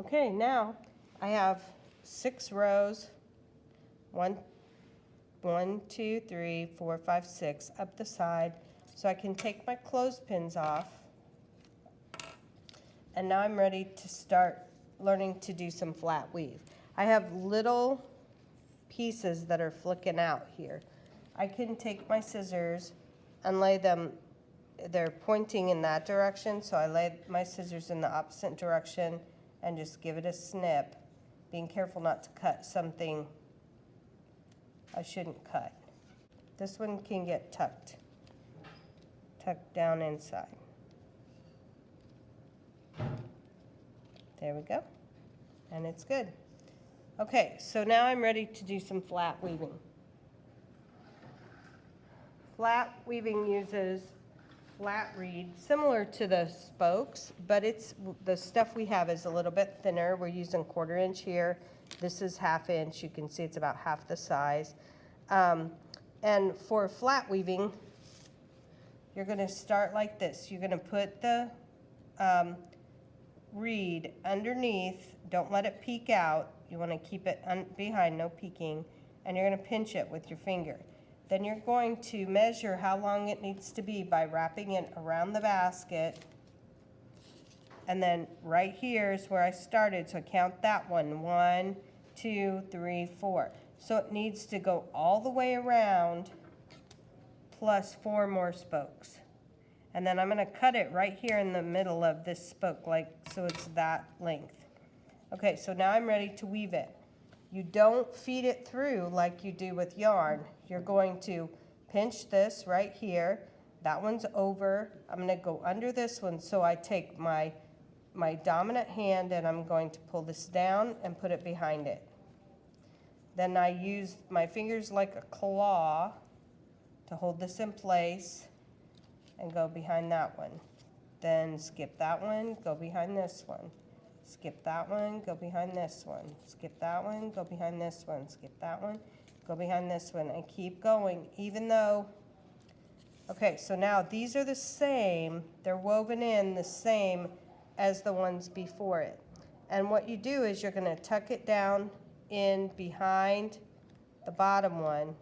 Okay, now I have 6 rows, 1, 2, 3, 4, 5, 6 up the side, so I can take my clothespins off. And now I'm ready to start learning to do some flat weave. I have little pieces that are flicking out here. I can take my scissors and lay them, they're pointing in that direction, so I lay my scissors in the opposite direction and just give it a snip, being careful not to cut something I shouldn't cut. This one can get tucked down inside. There we go, and it's good. Okay, so now I'm ready to do some flat weaving. Flat weaving uses flat reed, similar to the spokes, but the stuff we have is a little bit thinner. We're using 1/4 inch here. This is 1/2 inch. You can see it's about half the size. And for flat weaving, you're going to start like this. You're going to put the reed underneath. Don't let it peek out. You want to keep it behind, no peeking. And you're going to pinch it with your finger. Then you're going to measure how long it needs to be by wrapping it around the basket. And then right here is where I started, so count that one. 1, 2, 3, 4. So it needs to go all the way around plus 4 more spokes. And then I'm going to cut it right here in the middle of this spoke, so it's that length. Okay, so now I'm ready to weave it. You don't feed it through like you do with yarn. You're going to pinch this right here. That one's over. I'm going to go under this one, so I take my dominant hand and I'm going to pull this down and put it behind it. Then I use my fingers like a claw to hold this in place and go behind that one. Then skip that one, go behind this one. Skip that one, go behind this one. Skip that one, go behind this one. Skip that one, go behind this one, and keep going, even though, okay, so now these are the same, they're woven in the same as the ones before it. And what you do is you're gonna tuck it down in behind the bottom one,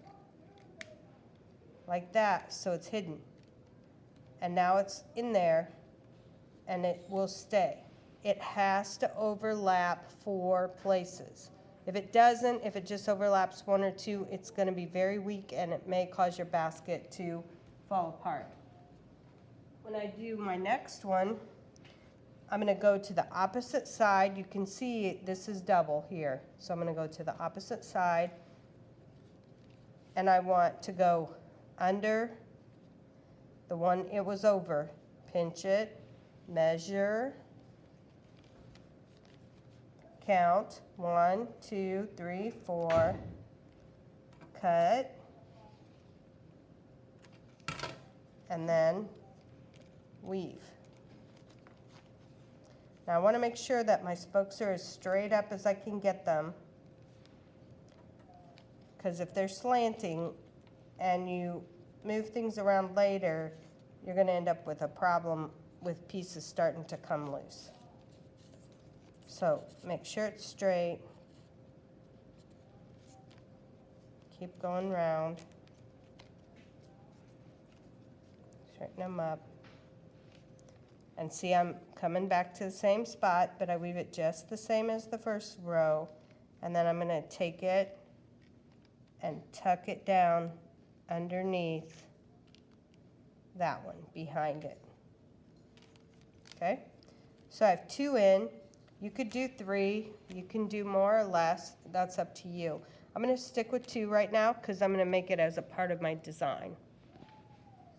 like that, so it's hidden. And now it's in there, and it will stay. It has to overlap 4 places. If it doesn't, if it just overlaps 1 or 2, it's going to be very weak and it may cause your basket to fall apart. When I do my next one, I'm going to go to the opposite side. You can see this is double here. So I'm going to go to the opposite side, and I want to go under the one it was over. Pinch it, measure, count, 1, 2, 3, 4, cut, and then weave. Now I want to make sure that my spokes are as straight up as I can get them, because if they're slanting and you move things around later, you're going to end up with a problem with pieces starting to come loose. So make sure it's straight. Keep going round. Straighten them up. And see, I'm coming back to the same spot, but I weave it just the same as the first row. And then I'm going to take it and tuck it down underneath that one, behind it. Okay? So I have 2 in. You could do 3, you can do more or less, that's up to you. I'm going to stick with 2 right now because I'm going to make it as a part of my design.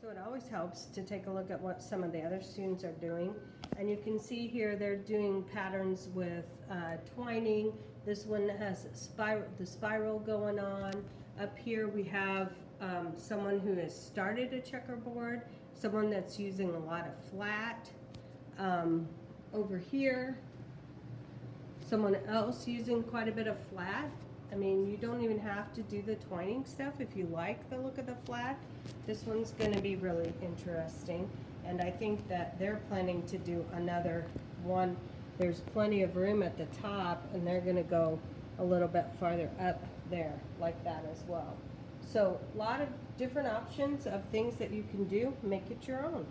So it always helps to take a look at what some of the other students are doing. And you can see here they're doing patterns with twining. This one has the spiral going on. Up here we have someone who has started a checkerboard, someone that's using a lot of flat. Over here, someone else using quite a bit of flat. I mean, you don't even have to do the twining stuff if you like the look of the flat. This one's going to be really interesting, and I think that they're planning to do another one there's plenty of room at the top, and they're gonna go a little bit farther up there, like that as well. So a lot of different options of things that you can do. Make it your own.